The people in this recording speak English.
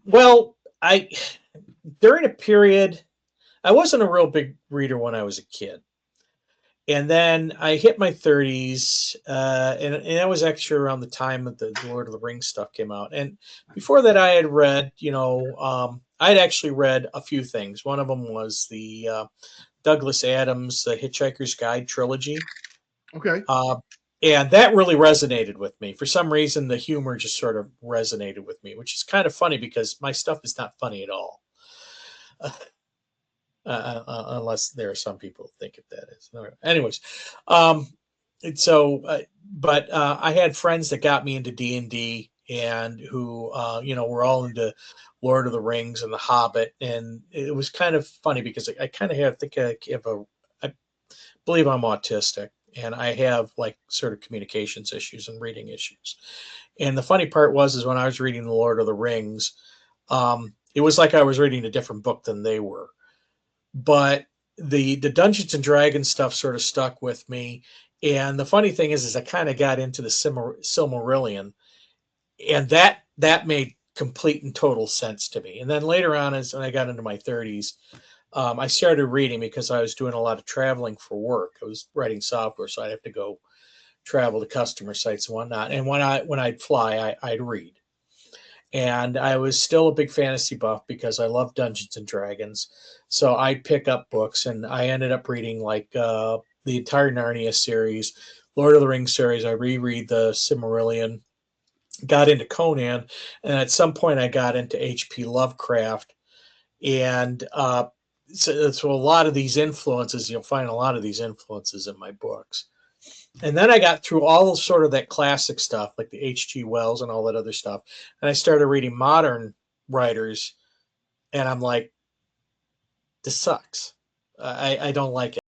Well, during a period, I wasn't a real big reader when I was a kid. And then I hit my 30s, and that was actually around the time that the Lord of the Rings stuff came out. And before that, I had read, I'd actually read a few things. One of them was the Douglas Adams, The Hitchhiker's Guide trilogy. Okay. Uh, and that really resonated with me. For some reason, the humor just sort of resonated with me, which is kind of funny because my stuff is not funny at all. Unless there are some people who think it that is. Anyways, um, and so, but I had friends that got me into D&D and who, were all into Lord of the Rings and The Hobbit. And it was kind of funny because I kind of have, think I have I believe I'm autistic and I have like sort of communications issues and reading issues. And the funny part was, is when I was reading The Lord of the Rings, it was like I was reading a different book than they were, but the Dungeons and Dragons stuff sort of stuck with me. And the funny thing is I kind of got into the Silmarillion, and that made complete and total sense to me. And then later on, as I got into my 30s, I started reading because I was doing a lot of traveling for work. I was writing software, so I'd have to go travel to customer sites and whatnot. And when I'd fly, I'd read. And I was still a big fantasy buff because I love Dungeons and Dragons. So I'd pick up books, and I ended up reading like the entire Narnia series, Lord of the Rings series. I reread the Silmarillion, got into Conan, and at some point I got into H.P. Lovecraft. And so a lot of these influences, you'll find a lot of these influences in my books. And then I got through all sort of that classic stuff, like the H.G. Wells and all that other stuff. And I started reading modern writers, and I'm like, this sucks. I don't like it.